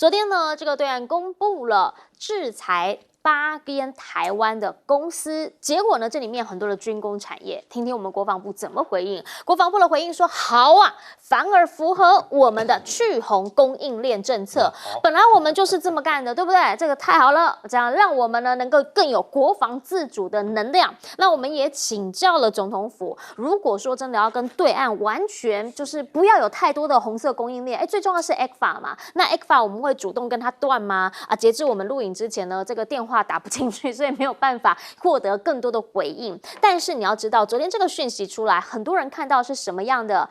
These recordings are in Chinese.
昨天呢，这个对岸公布了制裁8间台湾的公司，结果呢，这里面很多的军工产业，听听我们国防部怎么回应。国防部的回应说：好啊，反而符合我们的去红供应链政策。本来我们就是这么干的，对不对？这个太好了，这样让我们呢能够更有国防自主的能量。那我们也请教了总统府，如果说真的要跟对岸完全就是不要有太多的红色供应链，最重要是 ECFA 嘛，那 ECFA 我们会主动跟他断吗？截至我们录影之前呢，这个电话打不进去，所以没有办法获得更多的回应。但是你要知道，昨天这个讯息出来，很多人看到是什么样的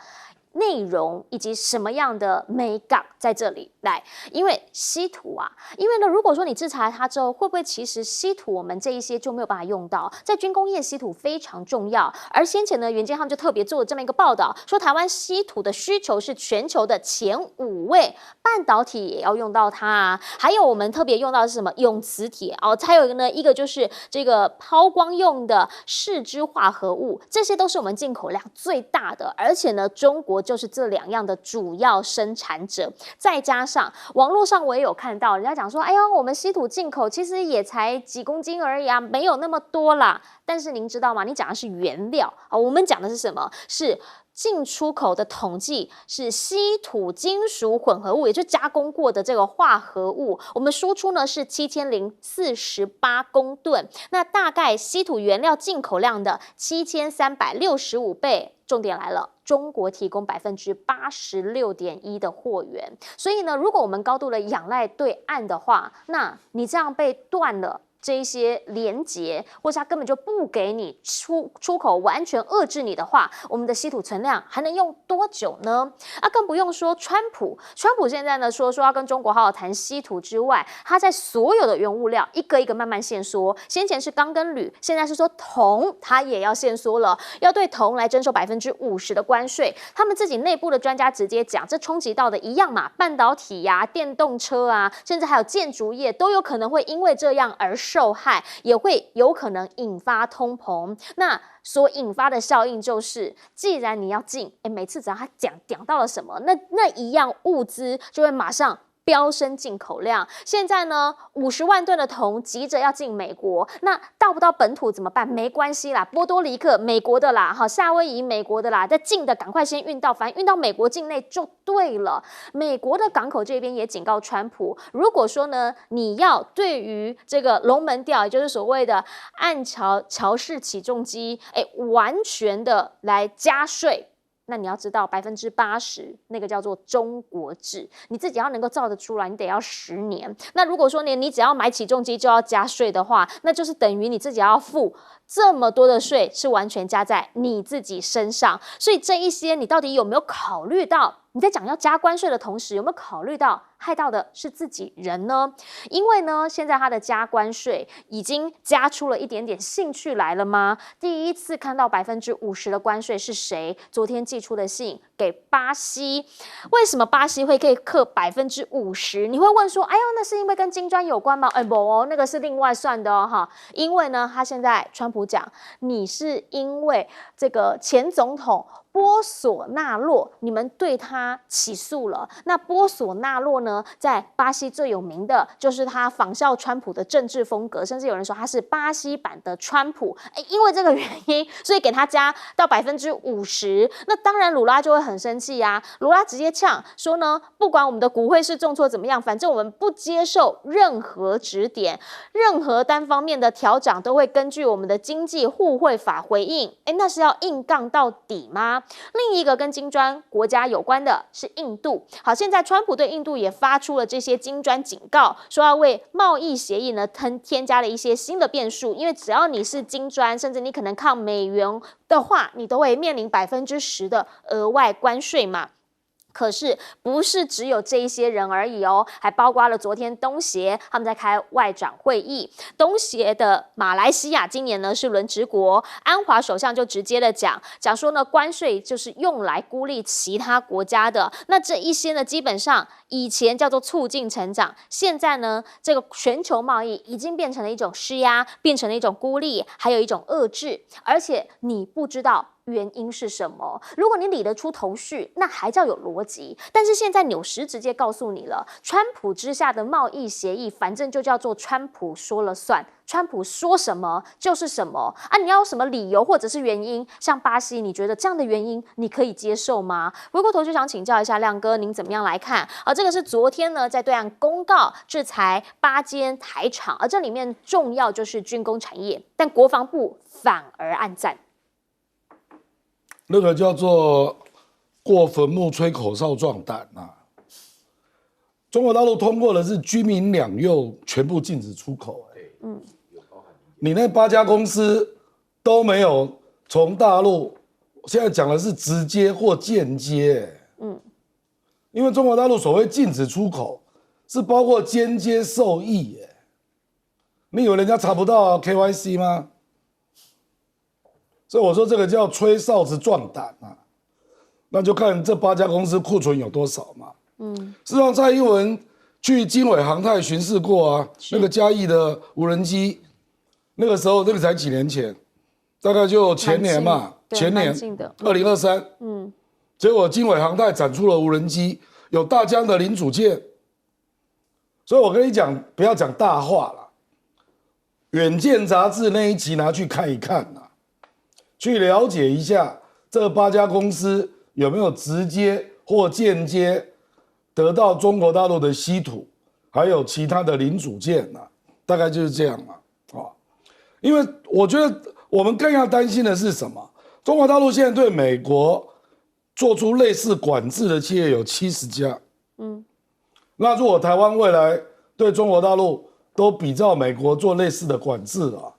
内容以及什么样的美感在这里来，因为稀土啊，因为呢，如果说你制裁它之后，会不会其实稀土我们这一些就没有办法用到？在军工业，稀土非常重要。而先前呢，元件他们就特别做了这么一个报道，说台湾稀土的需求是全球的前5位，半导体也要用到它啊。还有我们特别用到的是什么？永磁铁哦，还有一个就是这个抛光用的视酯化合物，这些都是我们进口量最大的，而且呢，中国就是这2样的主要生产者。再加上网络上我也有看到人家讲说，哎呀，我们稀土进口其实也才几公斤而已啊，没有那么多啦。但是您知道吗？你讲的是原料啊，我们讲的是什么？是进出口的统计，是稀土金属混合物，也就加工过的这个化合物。我们输出呢是7048公吨，那大概稀土原料进口量的7365倍。重点来了，中国提供86.1%的货源，所以呢，如果我们高度的仰赖对岸的话，那你这样被断了这一些连结，或是他根本就不给你出口，完全遏制你的话，我们的稀土存量还能用多久呢？更不用说川普现在呢说要跟中国好好谈稀土之外，他在所有的原物料一个一个慢慢限缩，先前是钢跟铝，现在是说铜，他也要限缩了，要对铜来征收50%的关税。他们自己内部的专家直接讲，这冲击到的一样嘛，半导体呀、电动车啊，甚至还有建筑业都有可能会因为这样而受害，也会有可能引发通膨。那所引发的效应就是，既然你要进，每次只要他讲到了什么，那一样物资就会马上飙升进口量。现在呢，50万吨的铜急着要进美国，那到不到本土怎么办？没关系啦，波多黎各美国的啦，夏威夷美国的啦，在进的赶快先运到，反正运到美国境内就对了。美国的港口这边也警告川普，如果说呢，你要对于这个龙门吊，也就是所谓的岸桥式起重机，完全的来加税。那你要知道，80%那个叫做中国制，你自己要能够造得出来，你得要10年。那如果说你只要买起重机就要加税的话，那就是等于你自己要付这么多的税，是完全加在你自己身上。所以这一些你到底有没有考虑到？你在讲要加关税的同时，有没有考虑到害到的是自己人呢？因为呢，现在它的加关税已经加出了一点点兴趣来了吗？第一次看到50%的关税是谁？昨天寄出的信给巴西，为什么巴西会可以克50%？你会问说，哎呦，那是因为跟金砖有关吗？不哦，那个是另外算的哦，哈。因为呢，他现在川普讲，你是因为这个前总统波索纳洛，你们对他起诉了。那波索纳洛呢，在巴西最有名的就是他仿效川普的政治风格，甚至有人说他是巴西版的川普。因为这个原因，所以给他加到50%。那当然，鲁拉就会很生气啊。鲁拉直接呛说呢，不管我们的股汇是重挫怎么样，反正我们不接受任何指点，任何单方面的调涨都会根据我们的经济互惠法回应。那是要硬杠到底吗？另一个跟金砖国家有关的是印度。好，现在川普对印度也发出了这些金砖警告，说要为贸易协议呢添加了一些新的变数，因为只要你是金砖，甚至你可能抗美元的话，你都会面临10%的额外关税嘛。可是不是只有这一些人而已哦，还包括了昨天东协他们在开外长会议。东协的马来西亚今年呢是轮值国，安华首相就直接的讲说呢，关税就是用来孤立其他国家的。那这一些呢，基本上以前叫做促进成长，现在呢，这个全球贸易已经变成了一种施压，变成了一种孤立，还有一种遏制。而且你不知道原因是什么？如果你理得出头绪，那还叫有逻辑。但是现在纽时直接告诉你了，川普之下的贸易协议，反正就叫做川普说了算。川普说什么就是什么啊！你要有什么理由或者是原因？像巴西，你觉得这样的原因你可以接受吗？回过头就想请教一下亮哥，您怎么样来看？这个是昨天呢在对岸公告制裁8间台厂，而这里面重要就是军工产业，但国防部反而暗赞，那个叫做过坟墓吹口哨壮胆啊！中国大陆通过的是军民两用全部禁止出口、你那8家公司都没有从大陆，现在讲的是直接或间接、因为中国大陆所谓禁止出口，是包括间接受益、你以为人家查不到KYC 吗？所以我说这个叫吹哨子壮胆啊，那就看这8家公司库存有多少嘛。事实上蔡英文去经纬航太巡视过啊，那个嘉义的无人机。那个时候，那个才几年前，大概就前年嘛，前年2023，结果经纬航太展出了无人机，有大疆的零组件，所以我跟你讲，不要讲大话了，远见杂志那一期拿去看一看啊，去了解一下这8家公司有没有直接或间接得到中国大陆的稀土，还有其他的零组件啊，大概就是这样嘛。因为我觉得我们更要担心的是什么？中国大陆现在对美国做出类似管制的企业有70家。那如果台湾未来对中国大陆都比照美国做类似的管制啊，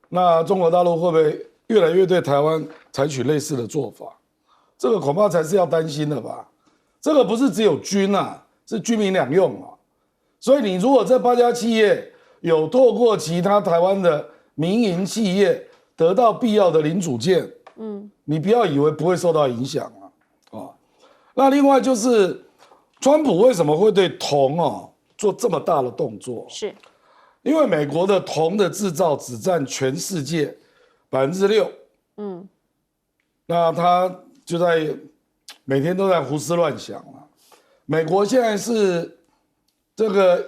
那中国大陆会不会越来越对台湾采取类似的做法？这个恐怕才是要担心的吧。这个不是只有军啊，是军民两用啊。所以你如果这8家企业有透过其他台湾的民营企业得到必要的零组件，你不要以为不会受到影响啊。那另外就是，川普为什么会对铜做这么大的动作？是因为美国的铜的制造只占全世界6%，那他就在每天都在胡思乱想啊。美国现在是这个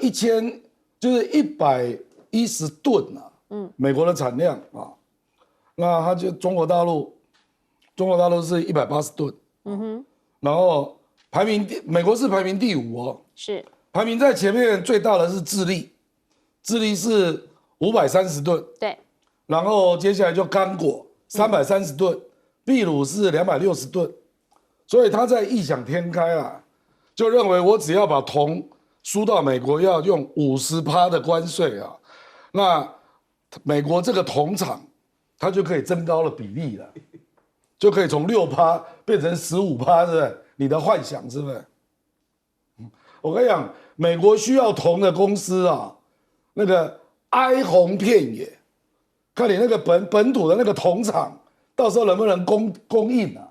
就是110吨啊。美国的产量啊，那它就中国大陆是180吨，然后美国是排名第5哦，是排名在前面最大的是智利，智利是530吨，对，然后接下来就刚果330吨，秘鲁是260吨，所以他在异想天开啊，就认为我只要把铜输到美国要用50%的关税啊，那美国这个铜厂，它就可以增高了比例了，就可以从6%变成15%，是不是？你的幻想是不是？我跟你讲，美国需要铜的公司啊，那个哀鸿遍野，看你那个本土的那个铜厂，到时候能不能供应啊？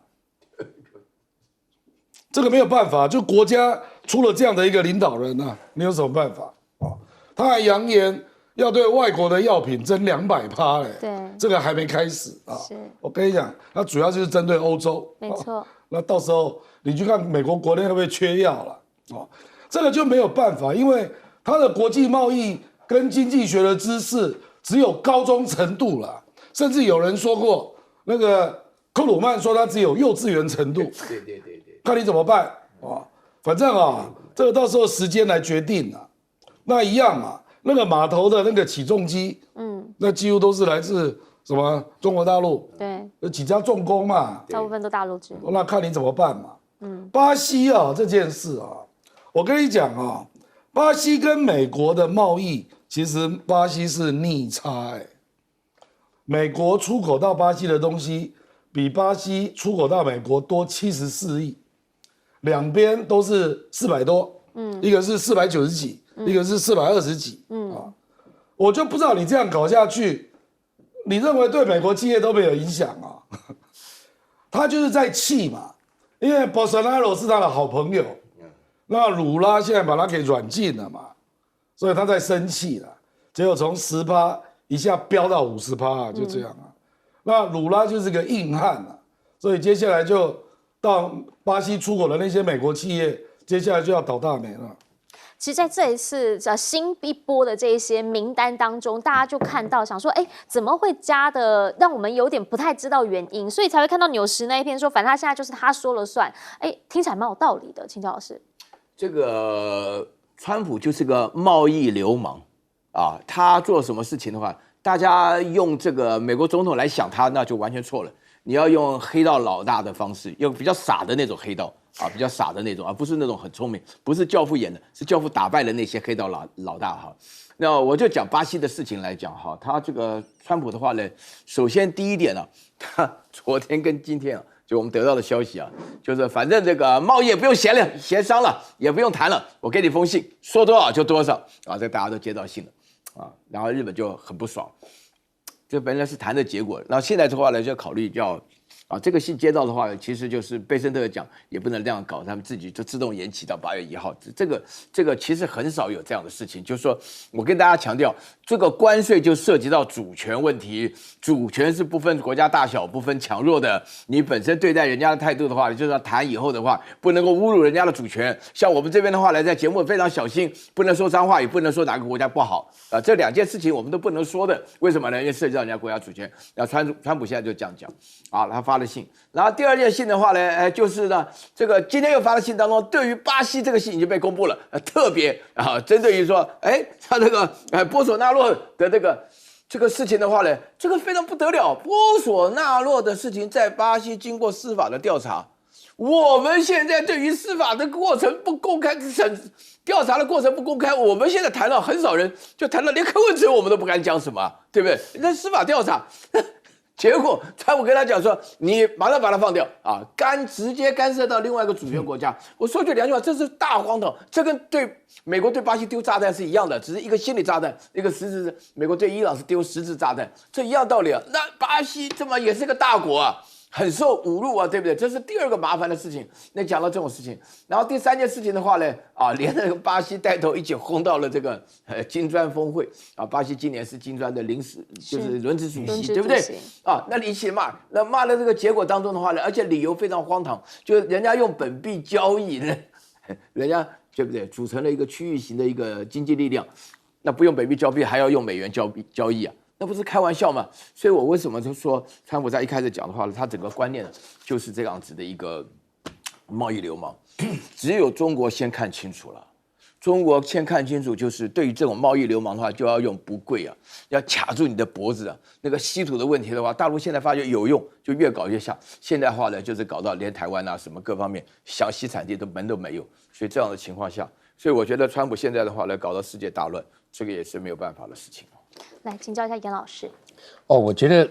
这个没有办法，就国家出了这样的一个领导人啊，你有什么办法啊？他还扬言要对外国的药品征200%嘞，对，这个还没开始啊。是，我跟你讲，那主要就是针对欧洲，没错。那到时候你去看美国国内会不会缺药了？这个就没有办法，因为他的国际贸易跟经济学的知识只有高中程度了，甚至有人说过，那个克鲁曼说他只有幼稚园程度。对，看你怎么办啊？反正这个到时候时间来决定啊。那一样嘛，那个码头的那个起重机，那几乎都是来自什么中国大陆，对，有几家重工嘛，大部分都大陆制。那看你怎么办嘛。巴西这件事我跟你讲巴西跟美国的贸易，其实巴西是逆差美国出口到巴西的东西比巴西出口到美国多74亿，两边都是400多，一个是490几，一个是420几，我就不知道你这样搞下去，你认为对美国企业都没有影响他就是在气嘛，因为 Bolsonaro 是他的好朋友，那鲁拉现在把他给软禁了嘛，所以他在生气了，结果从10%一下飙到50%就这样那鲁拉就是个硬汉所以接下来就到巴西出口的那些美国企业，接下来就要倒大霉了。其实在这一次新一波的这一些名单当中，大家就看到想说，怎么会加的让我们有点不太知道原因，所以才会看到纽时那一篇说，反正他现在就是他说了算。听起来蛮有道理的，请教老师。这个川普就是个贸易流氓啊，他做什么事情的话，大家用这个美国总统来想他，那就完全错了。你要用黑道老大的方式，用比较傻的那种黑道。比较傻的那种，而不是那种很聪明，不是教父演的，是教父打败了那些黑道老大哈。那我就讲巴西的事情来讲哈，他这个川普的话呢，首先第一点呢，他昨天跟今天就我们得到的消息就是反正这个贸易也不用协商了，也不用谈了，我给你封信，说多少就多少这大家都接到信了然后日本就很不爽，这本来是谈的结果，然后现在的话呢，就要考虑这个信接到的话，其实就是贝森特讲也不能这样搞，他们自己就自动延期到8月1号。这个其实很少有这样的事情，就是说我跟大家强调，这个关税就涉及到主权问题，主权是不分国家大小、不分强弱的。你本身对待人家的态度的话，就是要谈以后的话，不能够侮辱人家的主权。像我们这边的话呢，在节目非常小心，不能说脏话，也不能说哪个国家不好这2件事情我们都不能说的。为什么呢？因为涉及到人家国家主权。那川普现在就这样讲他发了信，然后第2件信的话呢，就是呢，这个今天又发的信当中，对于巴西这个信已经被公布了，特别针对于说，他这个波索纳洛的这个事情的话呢，这个非常不得了。波索纳洛的事情在巴西经过司法的调查，我们现在对于司法的过程不公开，调查的过程不公开，我们现在谈到很少人就谈到连柯文哲我们都不敢讲什么，对不对？那司法调查。结果川普跟他讲说，你马上把他放掉直接干涉到另外一个主权国家。我说句良心话，这是大荒唐，这跟对美国对巴西丢炸弹是一样的，只是一个心理炸弹，一个实质美国对伊朗是丢实质炸弹，这一样道理那巴西这么也是个大国很受侮辱对不对？这是第2个麻烦的事情。那讲到这种事情，然后第3件事情的话呢，连那个巴西带头一起轰到了这个金砖峰会巴西今年是金砖的临时就是轮值主席，对不对？那你一起骂，那骂的这个结果当中的话呢，而且理由非常荒唐，就是人家用本币交易呢，人家对不对？组成了一个区域型的一个经济力量，那不用本币交易，还要用美元交易那不是开玩笑吗？所以我为什么就说川普在一开始讲的话呢，他整个观念就是这样子的一个贸易流氓。只有中国先看清楚了，中国先看清楚，就是对于这种贸易流氓的话，就要用不跪要卡住你的脖子那个稀土的问题的话，大陆现在发觉有用，就越搞越像。现在的话呢，就是搞到连台湾什么各方面想吸产地的门都没有。所以这样的情况下，所以我觉得川普现在的话呢，搞到世界大乱，这个也是没有办法的事情。来请教一下严老师。我觉得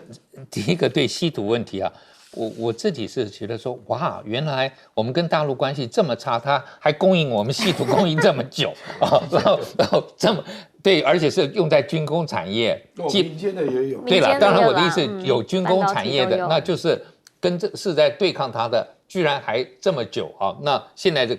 第一个对稀土问题我自己是觉得说，哇，原来我们跟大陆关系这么差，他还供应我们稀土供应这么久然后这么对，而且是用在军工产业，民间的也有。对了，当然我的意思有军工产业的，那就是是在对抗他的，居然还这么久那现在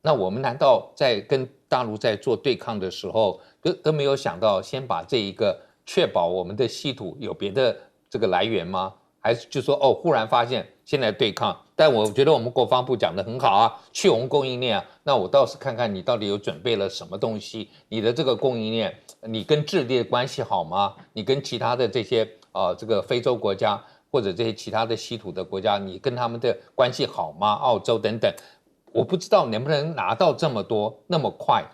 那我们难道在跟大陆在做对抗的时候，都没有想到先把这一个确保我们的稀土有别的这个来源吗？还是就说忽然发现现在对抗？但我觉得我们国防部讲得很好去我们供应链那我倒是看看你到底有准备了什么东西，你的这个供应链，你跟智利的关系好吗？你跟其他的这些这个非洲国家或者这些其他的稀土的国家，你跟他们的关系好吗？澳洲等等。我不知道能不能拿到这么多那么快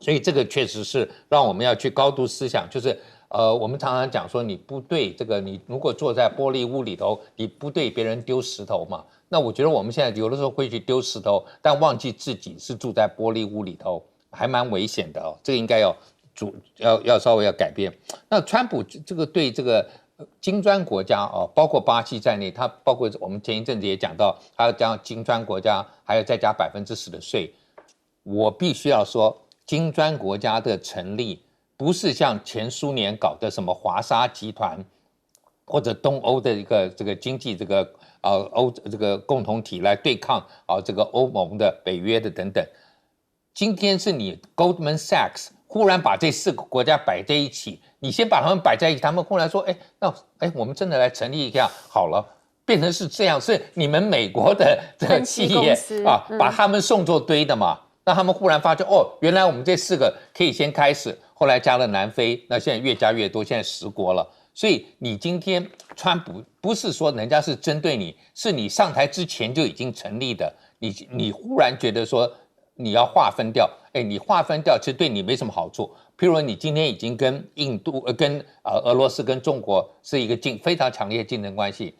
所以这个确实是让我们要去高度思想，就是我们常常讲说你不对这个，你如果坐在玻璃屋里头，你不对别人丢石头嘛。那我觉得我们现在有的时候会去丢石头，但忘记自己是住在玻璃屋里头，还蛮危险的这个应该要稍微要改变。那川普这个对这个金砖国家包括巴西在内，它包括我们前一阵子也讲到，它要将金砖国家还要再加10%的税。我必须要说，金砖国家的成立不是像前苏联搞的什么华沙集团，或者东欧的一个这个经济这个这个共同体来对抗这个欧盟的、北约的等等。今天是你 Goldman Sachs 忽然把这4个国家摆在一起，你先把他们摆在一起，他们忽然说，那我们真的来成立一下好了。变成是这样，是你们美国的这个企业啊，把他们送作堆的嘛？那他们忽然发现，哦，原来我们这4个可以先开始，后来加了南非，那现在越加越多，现在10国了。所以你今天川普不是说人家是针对你，是你上台之前就已经成立的，你忽然觉得说你要划分掉，你划分掉其实对你没什么好处。譬如说你今天已经跟印度、跟俄罗斯、跟中国是一个非常强烈的竞争关系，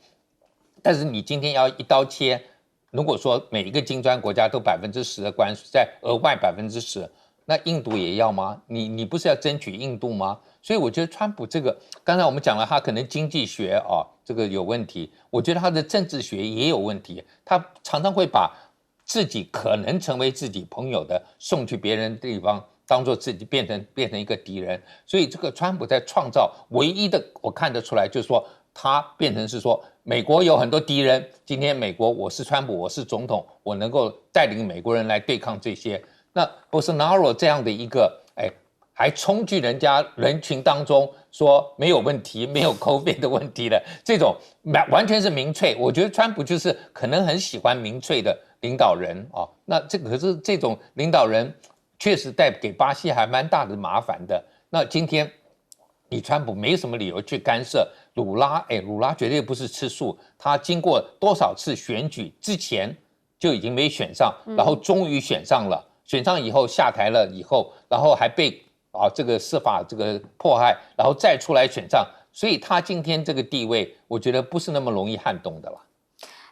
但是你今天要一刀切。如果说每一个金砖国家都10%的关税，再额外10%，那印度也要吗？你不是要争取印度吗？所以我觉得川普这个，刚才我们讲了，他可能经济学这个有问题，我觉得他的政治学也有问题，他常常会把自己可能成为自己朋友的送去别人的地方，当做自己变成一个敌人。所以这个川普在创造唯一的我看得出来，就是说他变成是说。美国有很多敌人，今天美国我是川普，我是总统，我能够带领美国人来对抗这些。那 Bolsonaro 这样的一个，还冲去人家人群当中说没有问题，没有 COVID 的问题的，这种完全是民粹。我觉得川普就是可能很喜欢民粹的领导人啊。那可是这种领导人确实带给巴西还蛮大的麻烦的。那今天你川普没什么理由去干涉。鲁拉绝对不是吃素，他经过多少次选举之前就已经没选上，然后终于选上了，选上以后下台了以后，然后还被这个司法这个迫害，然后再出来选上，所以他今天这个地位，我觉得不是那么容易撼动的啦。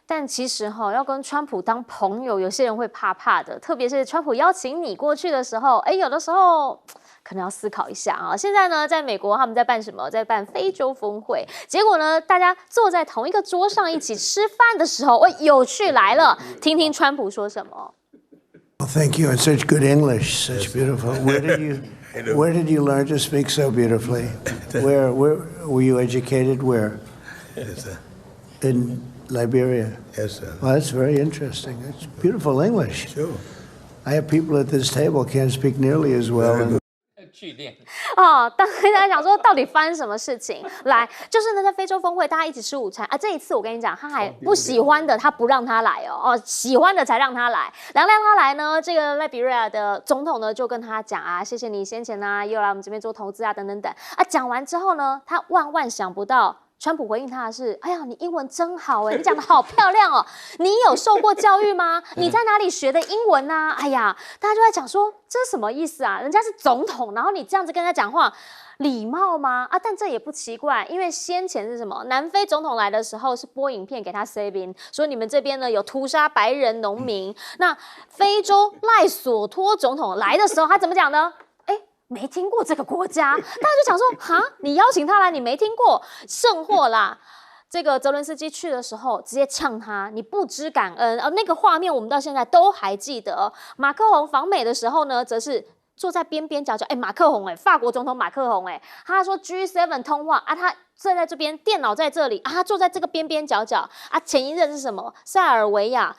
但其实要跟川普当朋友，有些人会怕怕的，特别是川普邀请你过去的时候，有的时候可能要思考一下啊。现在呢，在美国他们在办什么？在办非洲峰会，结果呢，大家坐在同一个桌上一起吃饭的时候，有趣来了，听听川普说什么。Well, thank you. And such good English, such beautiful. Where did you learn to speak so beautifully? Where were you educated? Where? Yes, sir. In Liberia. Yes, sir. Well, that's very interesting. It's beautiful English. Sure. I have people at this table can't speak nearly as well. 大家想说到底发生什么事情？来，就是呢，在非洲峰会，大家一起吃午餐啊。这一次我跟你讲，他还不喜欢的，他不让他来喜欢的才让他来。然后让他来呢，这个Liberia的总统呢就跟他讲啊，谢谢你先前呢又来我们这边做投资啊，等等等啊。讲完之后呢，他万万想不到。川普回应他的是：“哎呀，你英文真好你讲的好漂亮哦！你有受过教育吗？你在哪里学的英文呢？哎呀，大家就在讲说这是什么意思啊？人家是总统，然后你这样子跟他讲话，礼貌吗？但这也不奇怪，因为先前是什么？南非总统来的时候是播影片给他 saving， 说你们这边呢有屠杀白人农民。那非洲赖索托总统来的时候，他怎么讲呢？”没听过这个国家，大家就想说，你邀请他来，你没听过，甚或啦。这个泽伦斯基去的时候，直接呛他，你不知感恩。那个画面我们到现在都还记得。马克宏访美的时候呢，则是坐在边边角角。马克宏法国总统马克宏他说 G7 通话他站在这边，电脑在这里他坐在这个边边角角前一任是什么？塞尔维亚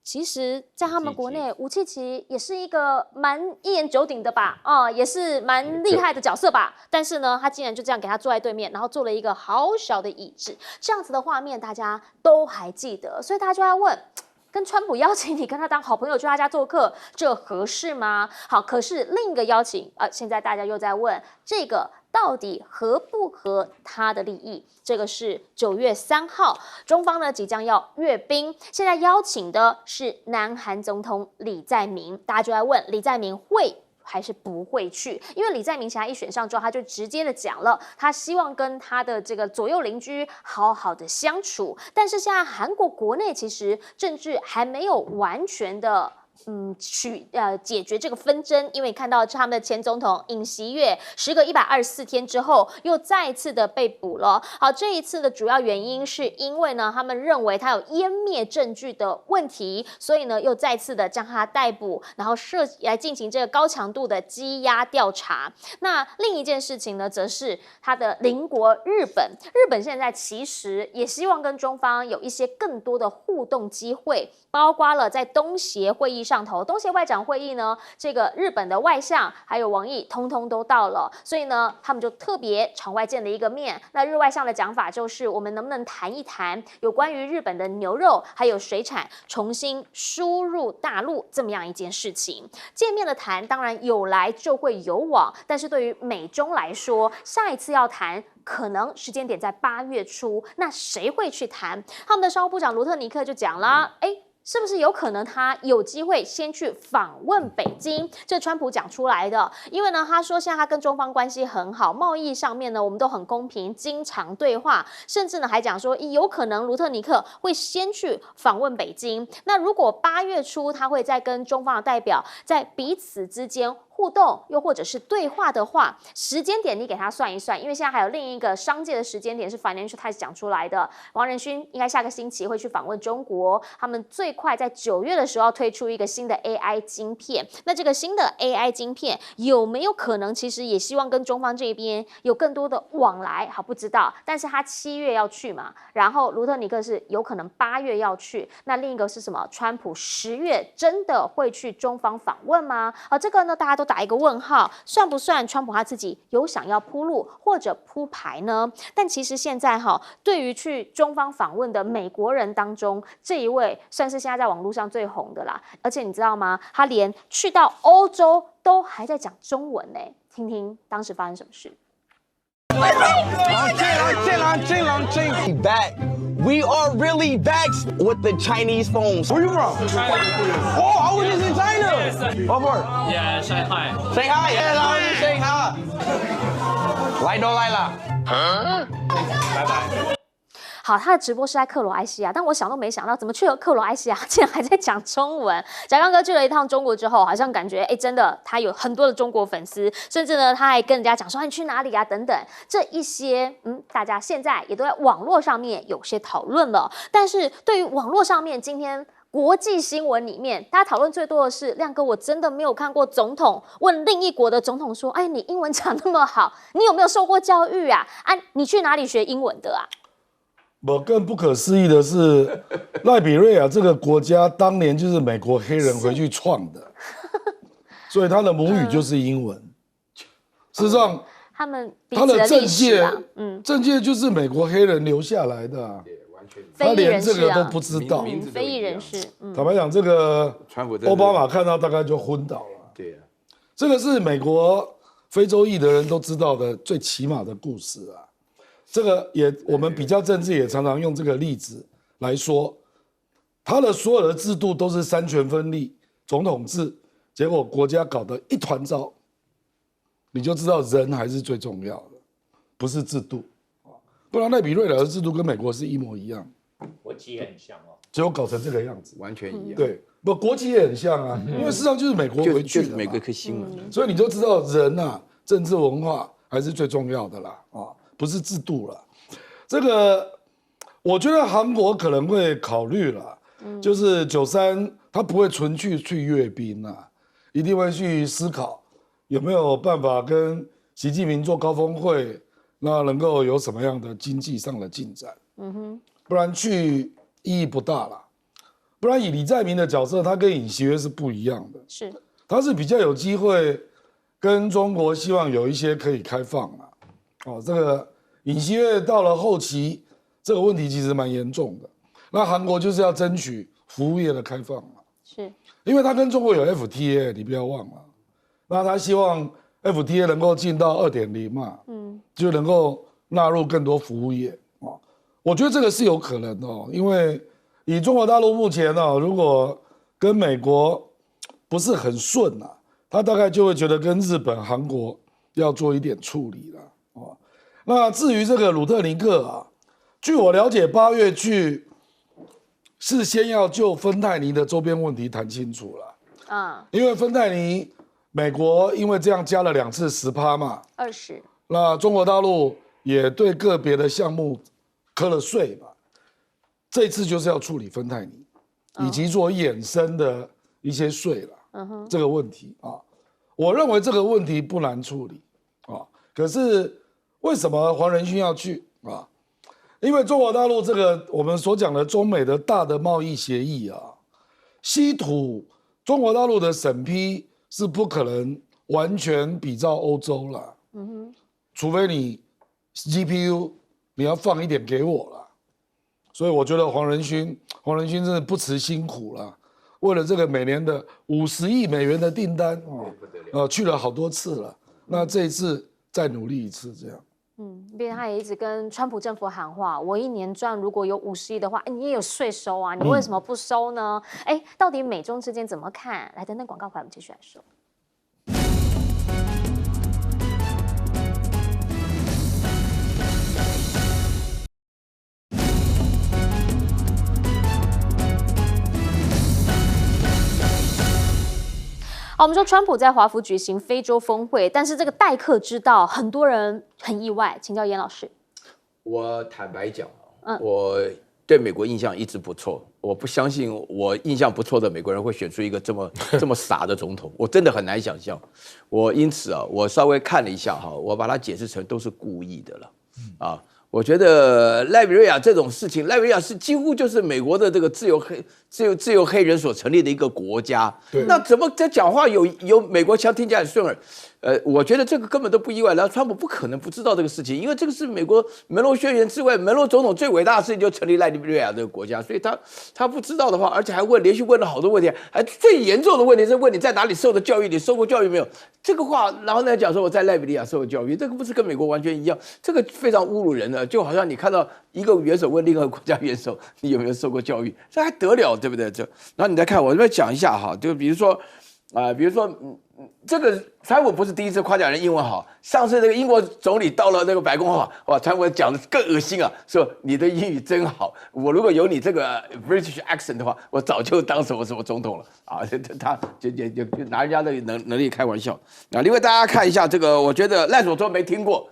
其实，在他们国内，吴契奇也是一个蛮一言九鼎的吧，也是蛮厉害的角色吧。但是呢，他竟然就这样给他坐在对面，然后做了一个好小的椅子，这样子的画面大家都还记得，所以大家就在问。跟川普邀请你跟他当好朋友去他家做客，这合适吗？好，可是另一个邀请现在大家又在问这个到底合不合他的利益？这个是9月3号，中方呢即将要阅兵，现在邀请的是南韩总统李在明，大家就在问李在明会还是不会去？因为李在明现在一选上之后，他就直接的讲了，他希望跟他的这个左右邻居好好的相处。但是现在韩国国内其实政治还没有完全的。解决这个纷争，因为看到他们的前总统尹锡悦时隔124天之后又再一次的被捕了。好，这一次的主要原因是因为呢，他们认为他有湮灭证据的问题，所以呢又再次的将他逮捕，然后来进行这个高强度的羁押调查。那另一件事情呢，则是他的邻国日本。日本现在其实也希望跟中方有一些更多的互动机会，包括了在东协会议上头。东协外长会议呢，这个日本的外相还有王毅通通都到了，所以呢，他们就特别场外见了一个面。那日外相的讲法就是，我们能不能谈一谈有关于日本的牛肉还有水产重新输入大陆这么样一件事情？见面的谈，当然有来就会有往，但是对于美中来说，下一次要谈可能时间点在8月初，那谁会去谈？他们的商务部长罗特尼克就讲了，是不是有可能他有机会先去访问北京？这川普讲出来的，因为呢，他说现在他跟中方关系很好，贸易上面呢我们都很公平，经常对话，甚至呢还讲说有可能罗特尼克会先去访问北京。那如果8月初他会再跟中方的代表在彼此之间互动，又或者是对话的话，时间点你给他算一算，因为现在还有另一个商界的时间点是 Financial Times 讲出来的，王仁勋应该下个星期会去访问中国，他们最快在9月的时候要推出一个新的 AI 晶片。那这个新的 AI 晶片有没有可能，其实也希望跟中方这边有更多的往来？好，不知道。但是他7月要去嘛，然后卢特尼克是有可能8月要去，那另一个是什么？川普10月真的会去中方访问吗？这个呢，大家都打一个问号，算不算川普他自己有想要铺路或者铺排呢？但其实现在对于去中方访问的美国人当中，这一位算是现在在网络上最红的啦。而且你知道吗？他连去到欧洲都还在讲中文呢。听听当时发生什么事。Back. We are really back with the Chinese phones. Where you from? Oh, I was just in China. What part? Yeah, Shanghai. Shanghai. Yeah, I was in Shanghai. 来都来了。拜拜。好，他的直播是在克罗埃西亚，但我想都没想到，怎么去了克罗埃西亚竟然还在讲中文。贾刚哥去了一趟中国之后，好像感觉真的他有很多的中国粉丝，甚至呢他还跟人家讲说你去哪里啊等等，这一些大家现在也都在网络上面有些讨论了。但是对于网络上面今天国际新闻里面，大家讨论最多的是，亮哥，我真的没有看过总统问另一国的总统说，你英文讲那么好，你有没有受过教育啊？你去哪里学英文的啊？更不可思议的是，赖比瑞亚这个国家当年就是美国黑人回去创的，所以他的母语就是英文。事实上，他的政界就是美国黑人留下来的啊，他连这个都不知道。非裔人士，坦白讲，这个奥巴马看到大概就昏倒了。对啊，这个是美国非洲裔的人都知道的最起码的故事啊。这个我们比较政治也常常用这个例子来说，他的所有的制度都是三权分立、总统制，结果国家搞得一团糟，你就知道人还是最重要的，不是制度。不然赖比瑞亚的制度跟美国是一模一样，国旗也很像哦，结果搞成这个样子，完全一样。对，国旗也很像啊，因为事实上就是美国回去的嘛，美国一颗心嘛，所以你就知道人啊，政治文化还是最重要的啦，不是制度了。这个我觉得韩国可能会考虑了，就是93他不会纯去阅兵啊，一定会去思考有没有办法跟习近平做高峰会，那能够有什么样的经济上的进展。不然去意义不大啦。不然以李在明的角色，他跟尹锡悦是不一样的，是他是比较有机会跟中国希望有一些可以开放啊。这个尹锡悦到了后期，这个问题其实蛮严重的。那韩国就是要争取服务业的开放嘛，是，因为他跟中国有 FTA， 你不要忘了。那他希望 FTA 能够进到2.0嘛，就能够纳入更多服务业。我觉得这个是有可能的，因为以中国大陆目前如果跟美国不是很顺啊，他大概就会觉得跟日本、韩国要做一点处理了。那至于这个鲁特尼克啊，据我了解，8月去是先要就芬太尼的周边问题谈清楚了。因为芬太尼美国因为这样加了2次10%嘛，20%。那中国大陆也对个别的项目课了税嘛，这次就是要处理芬太尼，以及做衍生的一些税了。这个问题啊，我认为这个问题不难处理啊。可是为什么黄仁勋要去啊？因为中国大陆这个我们所讲的中美的大的贸易协议啊，稀土中国大陆的审批是不可能完全比照欧洲啦，除非你 GPU 你要放一点给我啦。所以我觉得黄仁勋真的不辞辛苦了，为了这个每年的50亿美元的订单去了好多次了。那这一次再努力一次，这样。毕竟他也一直跟川普政府喊话，我一年赚如果有50亿的话，你也有税收啊，你为什么不收呢？到底美中之间怎么看？来，等等广告回来，我们继续来说。好，我们说川普在华府举行非洲峰会，但是这个待客之道，很多人很意外。请教严老师，我坦白讲，我对美国印象一直不错，我不相信我印象不错的美国人会选出一个这么傻的总统，我真的很难想象。因此我稍微看了一下我把它解释成都是故意的了我觉得赖比瑞亚这种事情，赖比瑞亚是几乎就是美国的这个自由黑人所成立的一个国家。那怎么在讲话有美国腔听起来很顺耳？我觉得这个根本都不意外。然后川普不可能不知道这个事情，因为这个是美国门罗宣言之外，门罗总统最伟大的事情就成立赖比瑞亚这个国家，所以他不知道的话，而且还连续问了好多问题，还最严重的问题是问你在哪里受的教育，你受过教育没有？这个话，然后呢讲说我在赖比利亚受过教育，这个不是跟美国完全一样？这个非常侮辱人的，就好像你看到一个元首问另一个国家元首你有没有受过教育，这还得了，对不对？然后你再看，我这边讲一下就比如说这个川普不是第一次夸奖人英文好，上次那个英国总理到了那个白宫哇，川普讲的更恶心说你的英语真好，我如果有你这个 British accent 的话，我早就当什么总统了他就拿人家的能力开玩笑另外大家看一下这个，我觉得赖所说没听过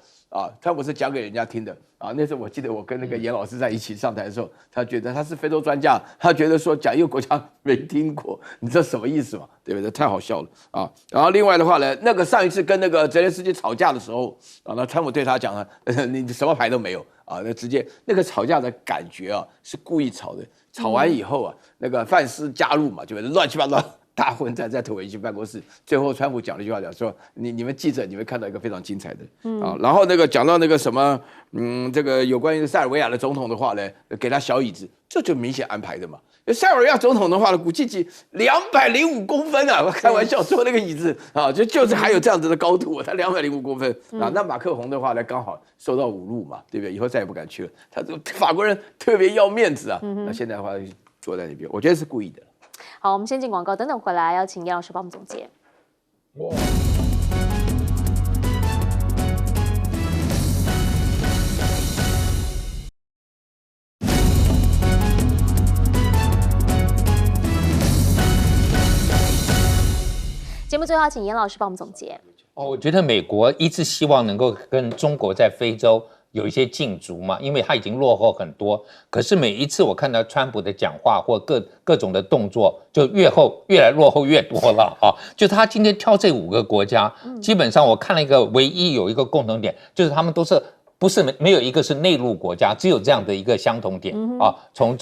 川普是讲给人家听的那时候我记得我跟那个严老师在一起上台的时候，他觉得他是非洲专家，他觉得说讲一个国家没听过，你知道什么意思吗？对不对？太好笑了然后另外的话呢，那个上一次跟那个泽连斯基吵架的时候那川普对他讲你什么牌都没有那直接那个吵架的感觉是故意吵的，吵完以后那个范斯加入嘛，就乱七八糟。大混战在土耳其办公室，最后川普讲了一句话，讲说你们记者你会看到一个非常精彩的然后那个讲到那个什么这个有关于塞尔维亚的总统的话呢，给他小椅子，这就明显安排的嘛。塞尔维亚总统的话呢，估计205公分我开玩笑说那个椅子就是还有这样子的高度他205公分那马克宏的话呢，刚好受到侮辱嘛，对不对？以后再也不敢去了。他这个法国人特别要面子那现在的话坐在那边，我觉得是故意的。好，我们先进广告，等等回来邀请严老师帮我们总结。节目最后请严老师帮我们总结。我觉得美国一直希望能够跟中国在非洲有一些竞逐嘛，因为他已经落后很多。可是每一次我看到川普的讲话或各种的动作，就越来落后越多了就他今天挑这5个国家，基本上我看了一个唯一有一个共同点，就是他们都是不是没有一个是内陆国家，只有这样的一个相同点从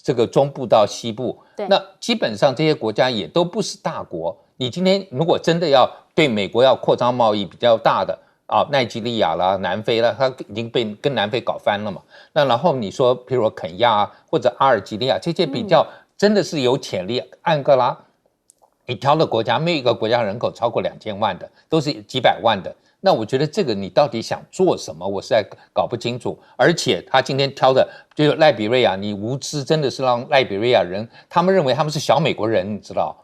这个中部到西部，那基本上这些国家也都不是大国。你今天如果真的要对美国要扩张贸易比较大的奈及利亚啦、南非啦，它已经被跟南非搞翻了嘛。那然后你说，譬如说肯亚或者阿尔及利亚这些比较真的是有潜力，安哥拉，你挑的国家没有一个国家人口超过2000万的，都是几百万的。那我觉得这个你到底想做什么，我实在搞不清楚。而且他今天挑的就是赖比瑞亚，你无知真的是让赖比瑞亚人他们认为他们是小美国人，你知道。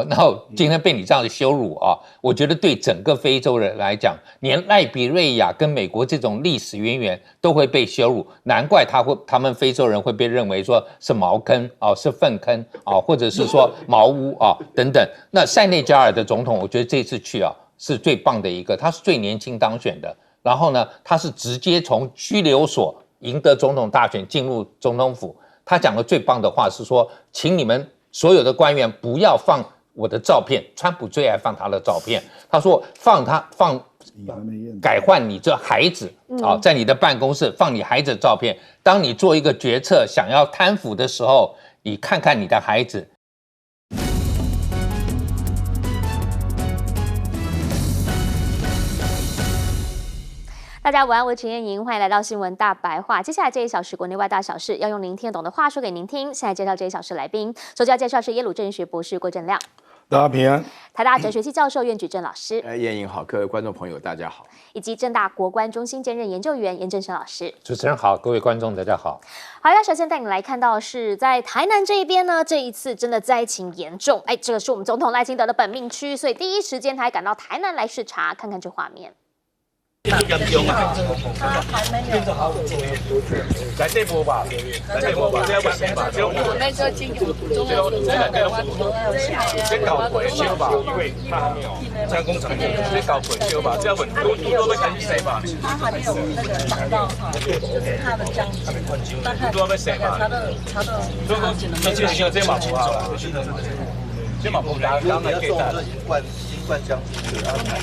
然后今天被你这样的羞辱我觉得对整个非洲人来讲，连赖比瑞亚跟美国这种历史渊源都会被羞辱，难怪他们非洲人会被认为说是茅坑是粪坑或者是说茅屋等等。那塞内加尔的总统，我觉得这次去是最棒的一个，他是最年轻当选的，然后呢，他是直接从拘留所赢得总统大选进入总统府。他讲的最棒的话是说，请你们所有的官员不要放我的照片，川普最爱放他的照片。他说放改换你这孩子在你的办公室放你孩子的照片。当你做一个决策想要贪腐的时候，你看看你的孩子。大家午安，我是陈燕莹，欢迎来到新闻大白话。接下来这一小时国内外大小事，要用您听得懂的话说给您听。现在介绍这一小时来宾，首先要介绍是耶鲁政治学博士郭正亮，大家平安。台大哲学系教授苑举正老师，燕莹好，各位观众朋友大家好，以及政大国关中心兼任研究员严正生老师。主持人好，各位观众大家好。好，要首先带你来看到的是在台南这一边呢，这一次真的灾情严重，这个是我们总统赖清德的本命区，所以第一时间他还赶到台南来视察，看看这画面。严重啊！变成好来这波吧，来这波吧，这要不行吧？我那个经由中央先搞回修吧，因为他加工厂先搞回修吧，这样稳都被干谁吧？他还没有那个找到哈，就是他的将军，但他都被谁吧？查到，你就行了，这马不好了，这马不刚刚来给他的新冠将军的安排。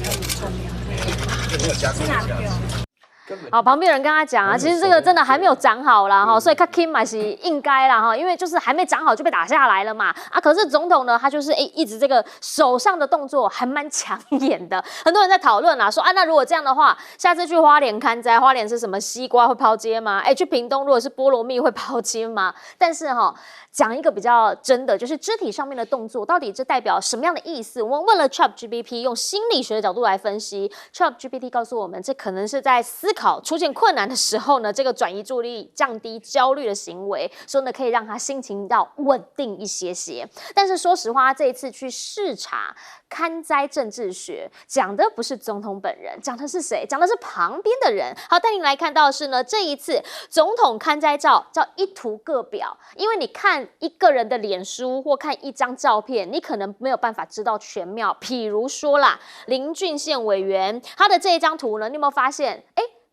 好，旁边有人跟他讲啊，其实这个真的还没有长好啦哈，所以他 Kim 还是应该啦哈，因为就是还没长好就被打下来了嘛啊。可是总统呢，他就是一直这个手上的动作还蛮抢眼的，很多人在讨论啦，说啊，那如果这样的话，下次去花莲勘灾，花莲是什么西瓜会抛接吗？去屏东如果是菠萝蜜会抛接吗？但是哈。讲一个比较真的，就是肢体上面的动作，到底这代表什么样的意思？我们问了 ChatGPT， 用心理学的角度来分析。ChatGPT 告诉我们，这可能是在思考出现困难的时候呢，这个转移注意力、降低焦虑的行为，所以呢可以让他心情要稳定一些些。但是说实话，这一次去视察勘灾政治学，讲的不是总统本人，讲的是谁？讲的是旁边的人。好，带您来看到的是呢，这一次总统勘灾照叫一图各表，因为你看一个人的脸书或看一张照片，你可能没有办法知道全貌。譬如说啦，林俊宪委员他的这一张图呢，你有没有发现？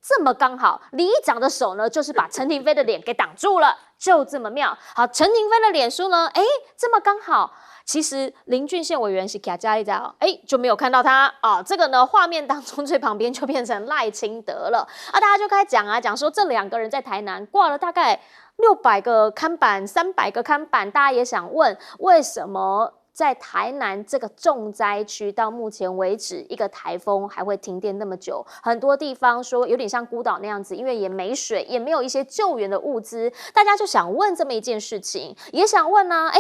这么刚好，里长的手呢，就是把陈亭妃的脸给挡住了，就这么妙。好，陈亭妃的脸书呢，这么刚好。其实林俊宪委员是卡加一招，就没有看到他啊。这个呢，画面当中最旁边就变成赖清德了啊。大家就开始讲说这两个人在台南挂了大概600个看板、300个看板，大家也想问为什么？在台南这个重灾区，到目前为止，一个台风还会停电那么久，很多地方说有点像孤岛那样子，因为也没水，也没有一些救援的物资，大家就想问这么一件事情，也想问呢，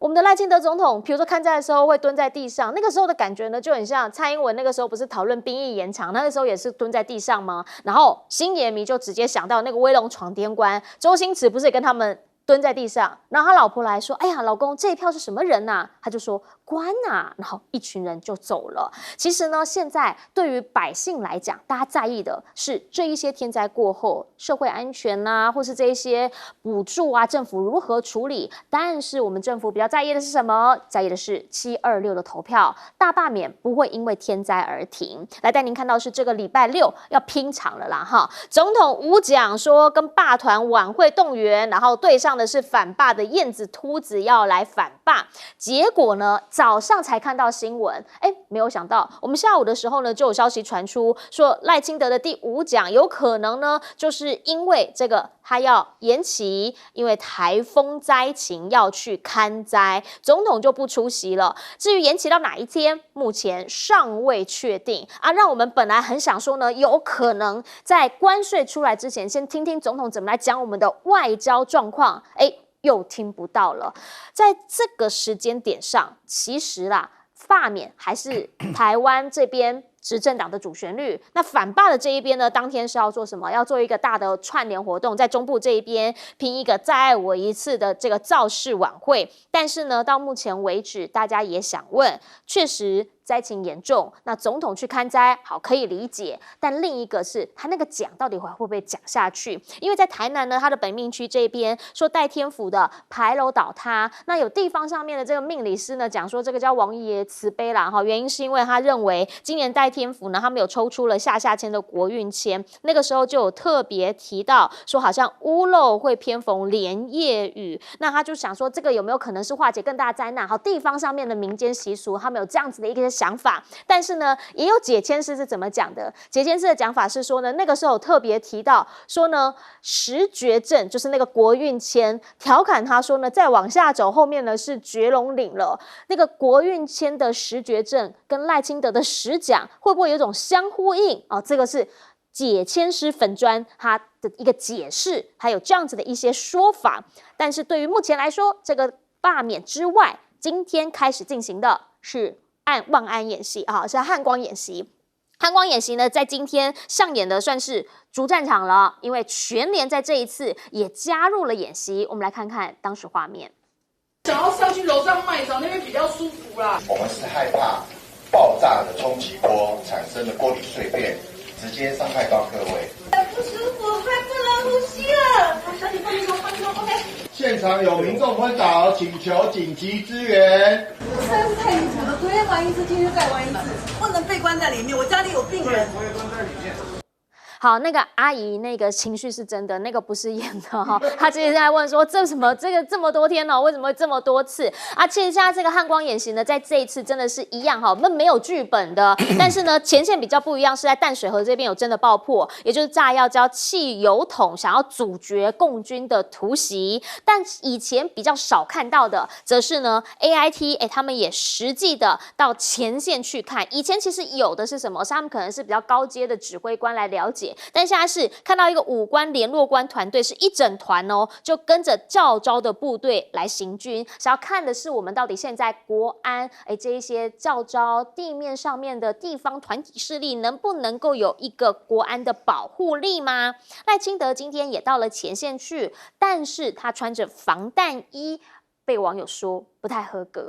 我们的赖清德总统，比如说勘灾的时候会蹲在地上，那个时候的感觉呢，就很像蔡英文那个时候不是讨论兵役延长，那个时候也是蹲在地上吗？然后星爷迷就直接想到那个威龙闯天关，周星驰不是也跟他们蹲在地上，然后他老婆来说：“哎呀，老公，这一票是什么人啊？”他就说：“官啊。”然后一群人就走了。其实呢，现在对于百姓来讲，大家在意的是这一些天灾过后，社会安全啊，或是这一些补助啊，政府如何处理？但是我们政府比较在意的是什么？在意的是726的投票，大罢免不会因为天灾而停。来带您看到是这个礼拜6要拼场了啦哈！总统五讲说跟罢团晚会动员，然后对上的是反罢的燕子秃子要来反罢，结果呢早上才看到新闻，没有想到我们下午的时候呢就有消息传出说赖清德的第5讲有可能呢就是因为这个他要延期，因为台风灾情要去勘灾，总统就不出席了。至于延期到哪一天，目前尚未确定啊。让我们本来很想说呢，有可能在关税出来之前，先听听总统怎么来讲我们的外交状况。又听不到了。在这个时间点上，其实啦，罢免还是台湾这边执政党的主旋律。那反罢的这一边呢，当天是要做什么？要做一个大的串联活动，在中部这一边拼一个再爱我一次的这个造势晚会。但是呢，到目前为止，大家也想问，确实灾情严重，那总统去勘灾，好可以理解。但另一个是他那个讲到底会不会讲下去？因为在台南呢，他的本命区这边说戴天府的牌楼倒塌，那有地方上面的这个命理师呢讲说这个叫王爷慈悲啦哈，原因是因为他认为今年戴天府呢，他们有抽出了下签的国运签，那个时候就有特别提到说好像屋漏会偏逢连夜雨，那他就想说这个有没有可能是化解更大的灾难？好，地方上面的民间习俗，他们有这样子的一个想法，但是呢，也有解签师是怎么讲的？解签师的讲法是说呢，那个时候有特别提到说呢，时绝阵就是那个国运签，调侃他说呢，再往下走，后面呢是绝龙岭了。那个国运签的时绝阵跟赖清德的时讲会不会有一种相呼应？这个是解签师粉专他的一个解释，还有这样子的一些说法。但是对于目前来说，这个罢免之外，今天开始进行的是万安演习啊，是汉光演习。汉光演习呢，在今天上演的算是主战场了，因为全联在这一次也加入了演习。我们来看看当时画面。想要上去楼上卖场那边比较舒服啦。我们是害怕爆炸的冲击波产生的玻璃碎片，直接伤害到各位。不舒服，快不能呼吸了。小姐放松 ，OK。现场有民众昏倒，请求紧急支援。实在是太离谱了，昨天玩一次，今天再玩一次，不能被关在里面。我家里有病人。我也关在里面。好，那个阿姨那个情绪是真的，那个不是演的哈。她其实在问说，这么多天了，为什么会这么多次啊？其实现在这个汉光演习呢，在这一次真的是一样哈，我们没有剧本的，但是呢，前线比较不一样，是在淡水河这边有真的爆破，也就是炸药交汽油桶，想要阻绝共军的突袭。但以前比较少看到的，则是呢 AIT 他们也实际的到前线去看。以前其实有的是什么？是他们可能是比较高阶的指挥官来了解。但现在是看到一个武官联络官团队，是一整团哦，就跟着教召的部队来行军。想要看的是我们到底现在国安这一些教召地面上面的地方团体势力能不能够有一个国安的保护力吗？赖清德今天也到了前线去，但是他穿着防弹衣。被网友说不太合格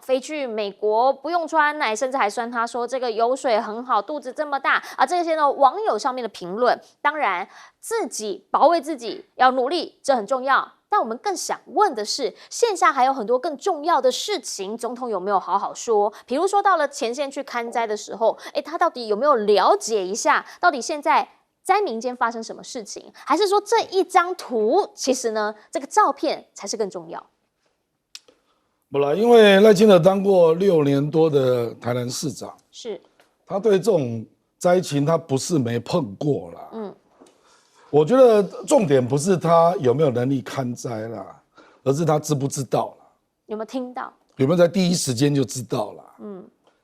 飞去美国不用穿，甚至还酸他说这个油水很好，肚子这么大啊，这些呢网友上面的评论，当然自己保卫自己要努力，这很重要。但我们更想问的是，线下还有很多更重要的事情，总统有没有好好说？比如说到了前线去勘灾的时候，他到底有没有了解一下，到底现在灾民间发生什么事情？还是说这一张图，其实呢这个照片才是更重要？不啦，因为赖清德当过6年多的台南市长，是他对这种灾情他不是没碰过啦。我觉得重点不是他有没有能力勘灾啦，而是他知不知道啦，有没有听到，有没有在第一时间就知道啦。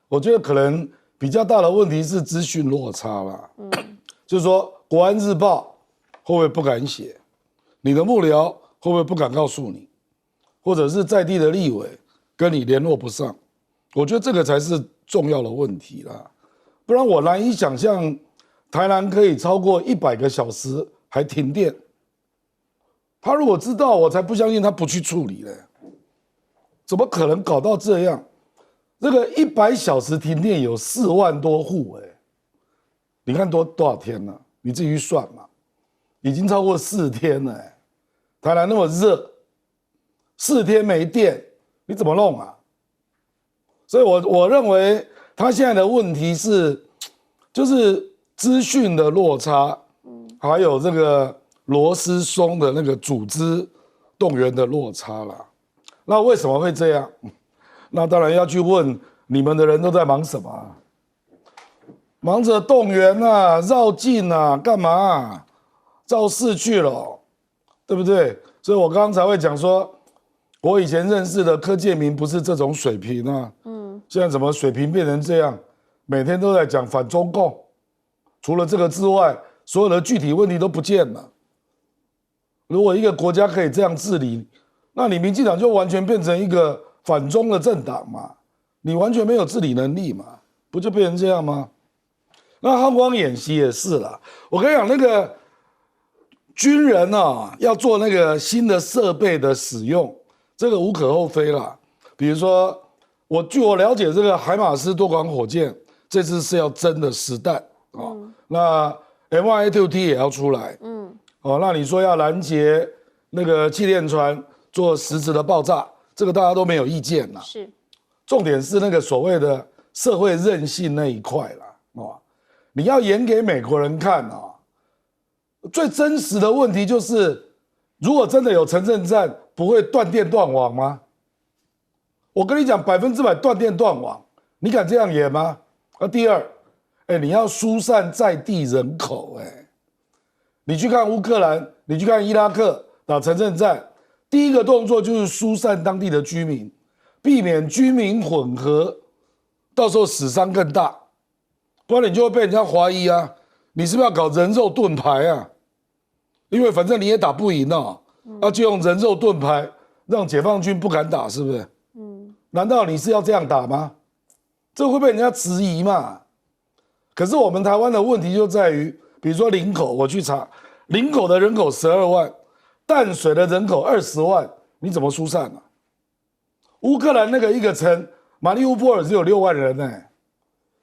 我觉得可能比较大的问题是资讯落差啦。就是说国安日报会不会不敢写，你的幕僚会不会不敢告诉你，或者是在地的立委跟你联络不上，我觉得这个才是重要的问题啦。不然我难以想象台南可以超过100个小时还停电。他如果知道，我才不相信他不去处理嘞。怎么可能搞到这样？这个100小时停电有4万多户你看多少天了？你自己去算嘛，已经超过4天了台南那么热，4天没电，你怎么弄啊？所以我认为他现在的问题是，就是资讯的落差，还有这个螺丝松的那个组织动员的落差啦。那为什么会这样？那当然要去问你们的人都在忙什么啊？忙着动员啊，绕境啊，干嘛啊？造势去了，对不对？所以我刚刚才会讲说，我以前认识的柯建铭不是这种水平啊。现在怎么水平变成这样？每天都在讲反中共，除了这个之外，所有的具体问题都不见了。如果一个国家可以这样治理，那你民进党就完全变成一个反中的政党嘛，你完全没有治理能力嘛，不就变成这样吗？那汉光演习也是啦，我跟你讲，那个军人啊，要做那个新的设备的使用，这个无可厚非啦。比如说，据我了解，这个海马斯多管火箭这次是要真的实弹那 M1A2T 也要出来，那你说要拦截那个气垫船做实质的爆炸，这个大家都没有意见啦。是，重点是那个所谓的社会韧性那一块啦。你要演给美国人看啊！最真实的问题就是，如果真的有城镇战，不会断电断网吗？我跟你讲，100%断电断网，你敢这样演吗？第二，你要疏散在地人口，你去看乌克兰，你去看伊拉克打城镇战，第一个动作就是疏散当地的居民，避免居民混合，到时候死伤更大。不然你就会被人家怀疑啊！你是不是要搞人肉盾牌啊？因为反正你也打不赢啊，就用人肉盾牌让解放军不敢打，是不是？难道你是要这样打吗？这会被人家质疑嘛？可是我们台湾的问题就在于，比如说林口，我去查，林口的人口12万，淡水的人口20万，你怎么疏散啊？乌克兰那个一个城马利乌波尔只有6万人呢，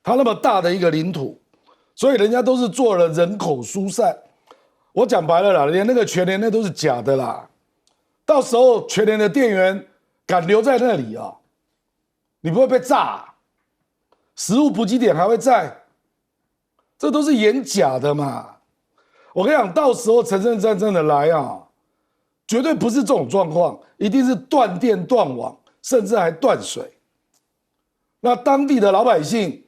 它那么大的一个领土，所以人家都是做了人口疏散。我讲白了啦，连那个全联那都是假的啦。到时候全联的店员敢留在那里啊？你不会被炸啊？食物补给点还会在？这都是演假的嘛。我跟你讲，到时候城镇战争的来啊，绝对不是这种状况，一定是断电断网，甚至还断水。那当地的老百姓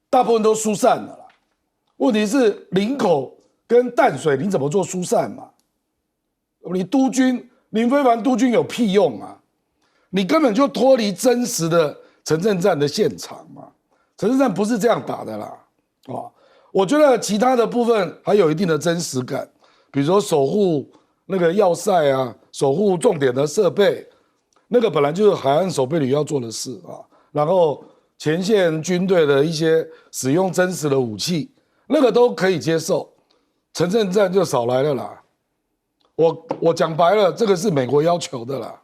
大部分都疏散了啦。问题是林口跟淡水你怎么做疏散嘛？你督军林非凡督军有屁用啊？你根本就脱离真实的城镇战的现场嘛。城镇战不是这样打的啦。我觉得其他的部分还有一定的真实感，比如说守护那个要塞啊，守护重点的设备，那个本来就是海岸守备旅要做的事啊。然后前线军队的一些使用真实的武器，那个都可以接受。城镇战就少来了啦。我讲白了，这个是美国要求的啦。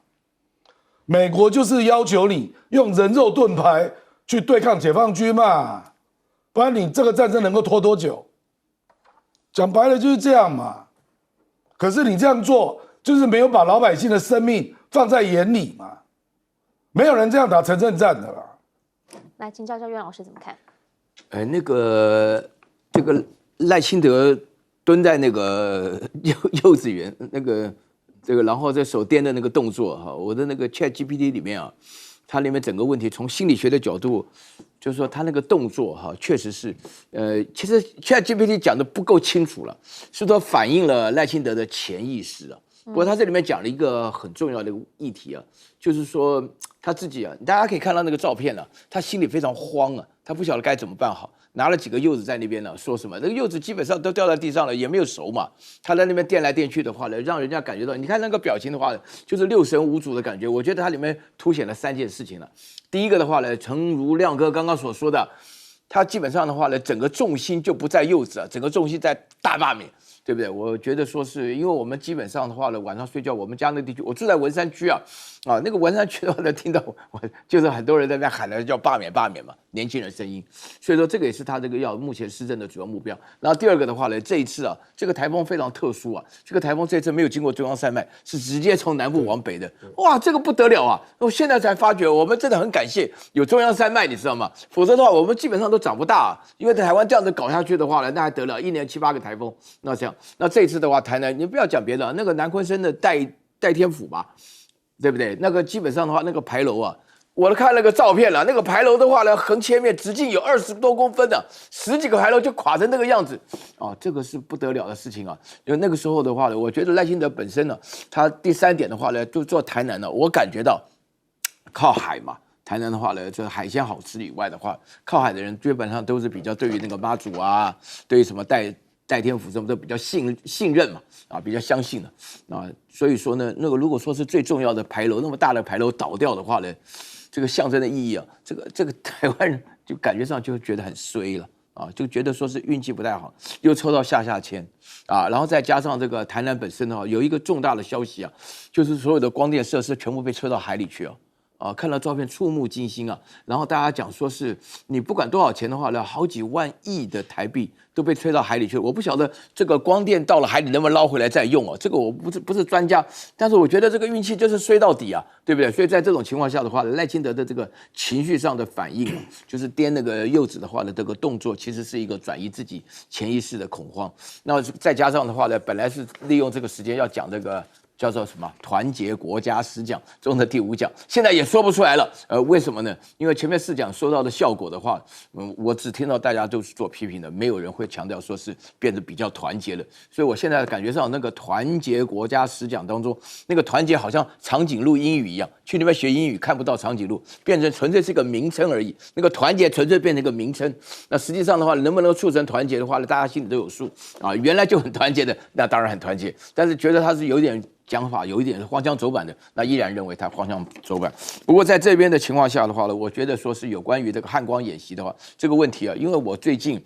美国就是要求你用人肉盾牌去对抗解放军嘛，不然你这个战争能够拖多久？讲白了就是这样嘛。可是你这样做，就是没有把老百姓的生命放在眼里嘛。没有人这样打城镇战的啦。来，请教教岳老师怎么看？这个赖清德蹲在那个幼稚园然后在手颠的那个动作哈，我的那个 ChatGPT 里面啊，它里面整个问题从心理学的角度，就是说他那个动作哈，确实是其实 ChatGPT 讲的不够清楚了，是说反映了赖清德的潜意识啊。不过他这里面讲了一个很重要的议题啊，就是说他自己啊，大家可以看到那个照片啊，他心里非常慌啊，他不晓得该怎么办好。拿了几个柚子在那边呢，说什么？那个柚子基本上都掉在地上了，也没有熟嘛。他在那边垫来垫去的话呢，让人家感觉到，你看那个表情的话，就是六神无主的感觉。我觉得它里面凸显了3件事情了。第一个的话呢，诚如亮哥刚刚所说的，他基本上的话呢，整个重心就不在柚子啊，整个重心在大罢免。对不对？我觉得说是因为我们基本上的话呢，晚上睡觉，我们家那地区，我住在文山区啊，那个文山区的话呢，听到我就是很多人在那喊的叫罢免罢免嘛，年轻人声音，所以说这个也是他这个要目前施政的主要目标。然后第二个的话呢，这一次啊，这个台风非常特殊啊，这个台风这次没有经过中央山脉，是直接从南部往北的，哇，这个不得了啊！我现在才发觉，我们真的很感谢有中央山脉，你知道吗？否则的话，我们基本上都长不大啊，因为台湾这样子搞下去的话呢，那还得了，1年7、8个台风，那这样。那这一次的话，台南你不要讲别的，那个南鲲生的代天府吧，对不对？那个基本上的话，那个牌楼啊，我看那个照片了，那个牌楼的话呢，横切面直径有20多公分的，10几个牌楼就垮成那个样子啊，这个是不得了的事情啊。因为那个时候的话呢，我觉得赖清德本身呢，他第3点的话呢，就做台南呢，我感觉到靠海嘛。台南的话呢，这海鲜好吃以外的话，靠海的人基本上都是比较对于那个妈祖啊，对于什么代天府什么都比较信任嘛，比较相信的啊，所以说呢，那个如果说是最重要的牌楼，那么大的牌楼倒掉的话呢，这个象征的意义啊，这个台湾人就感觉上就觉得很衰了啊，就觉得说是运气不太好，又抽到下签啊，然后再加上这个台南本身的话，有一个重大的消息啊，就是所有的光电设施全部被吹到海里去啊。看到照片触目惊心啊！然后大家讲说是你不管多少钱的话呢，好几万亿的台币都被吹到海里去了。我不晓得这个光电到了海里能不能捞回来再用哦，这个我不是专家，但是我觉得这个运气就是衰到底啊，对不对？所以在这种情况下的话，赖清德的这个情绪上的反应，就是颠那个柚子的话呢，这个动作其实是一个转移自己潜意识的恐慌。那再加上的话呢，本来是利用这个时间要讲这个叫做什么团结国家10奖中的第5奖，现在也说不出来了。为什么呢？因为前面4奖收到的效果的话，我只听到大家都是做批评的，没有人会强调说是变得比较团结了。所以我现在感觉上那个团结国家10奖当中，那个团结好像长颈鹿英语一样，去那边学英语看不到长颈鹿，变成纯粹是一个名称而已。那个团结纯粹变成一个名称，那实际上的话，能不能促成团结的话呢？大家心里都有数啊。原来就很团结的，那当然很团结，但是觉得他是有点讲法有一点荒腔走板的，那依然认为他荒腔走板。不过在这边的情况下的话呢，我觉得说是有关于这个汉光演习的话，这个问题啊，因为我最近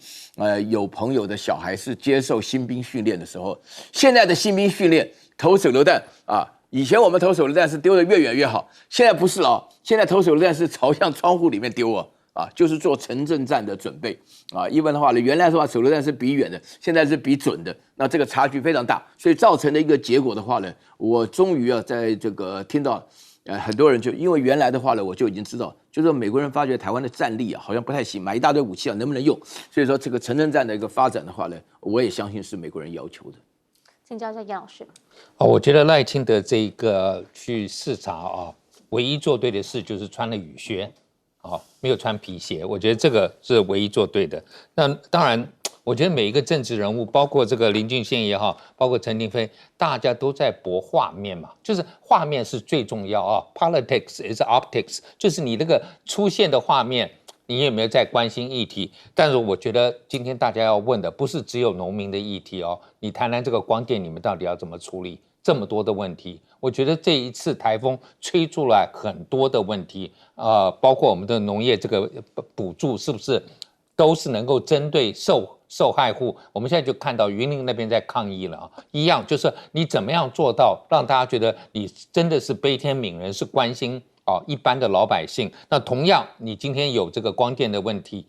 有朋友的小孩是接受新兵训练的时候，现在的新兵训练投手榴弹啊，以前我们投手榴弹是丢得越远越好，现在不是了，现在投手榴弹是朝向窗户里面丢啊，就是做城镇战的准备啊。一般的话呢，原来的话手榴弹是比远的，现在是比准的，那这个差距非常大，所以造成的一个结果的话呢，我终于在这个听到很多人就因为原来的话呢，我就已经知道，就是美国人发觉台湾的战力好像不太行，买一大堆武器能不能用？所以说这个城镇战的一个发展的话呢，我也相信是美国人要求的。请教一下严老师。我觉得赖清德这个去视察唯一做对的事就是穿了雨靴。没有穿皮鞋，我觉得这个是唯一做对的。那当然，我觉得每一个政治人物，包括这个林俊宪也好，包括陈亭妃，大家都在博画面嘛，就是画面是最重要Politics is optics， 就是你那个出现的画面，你有没有在关心议题？但是我觉得今天大家要问的不是只有农民的议题你谈谈这个光电，你们到底要怎么处理？这么多的问题，我觉得这一次台风吹出来很多的问题，包括我们的农业这个补助是不是都是能够针对受害户？我们现在就看到云林那边在抗议了一样就是你怎么样做到让大家觉得你真的是悲天悯人，是关心一般的老百姓。那同样，你今天有这个光电的问题，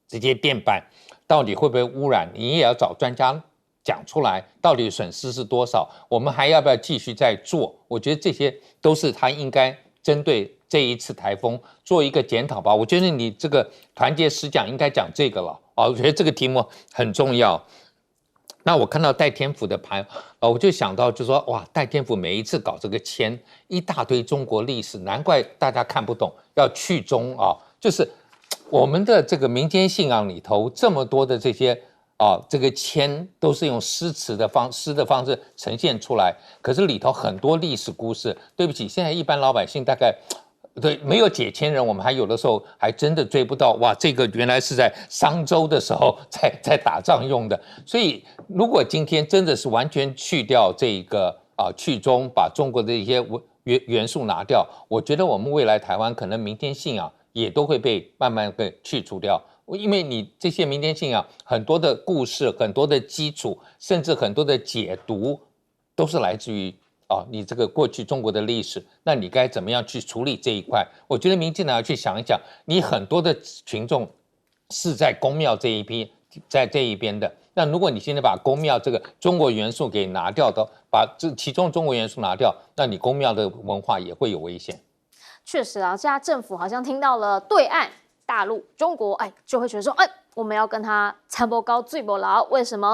这些电板到底会不会污染？你也要找专家讲出来，到底损失是多少？我们还要不要继续再做？我觉得这些都是他应该针对这一次台风做一个检讨吧。我觉得你这个团结10奖应该讲这个了我觉得这个题目很重要。那我看到戴天府的牌我就想到就说哇，戴天府每一次搞这个签一大堆中国历史，难怪大家看不懂，要去中就是我们的这个民间信仰里头这么多的这些这个签都是用诗的方式呈现出来，可是里头很多历史故事，对不起，现在一般老百姓大概没有解签人，我们还有的时候还真的追不到。哇，这个原来是在商周的时候在打仗用的。所以如果今天真的是完全去掉这个去中，把中国的一些元素拿掉，我觉得我们未来台湾可能民间信仰也都会被慢慢被去除掉。因为你这些民间信仰很多的故事，很多的基础，甚至很多的解读，都是来自于你这个过去中国的历史，那你该怎么样去处理这一块？我觉得民进党要去想一想，你很多的群众是在公庙在这一边的，那如果你现在把公庙这个中国元素给拿掉的，把这其中中国元素拿掉，那你公庙的文化也会有危险。确实现在政府好像听到了对岸大陆中国就会觉得说我们要跟他参谋高最不牢，为什么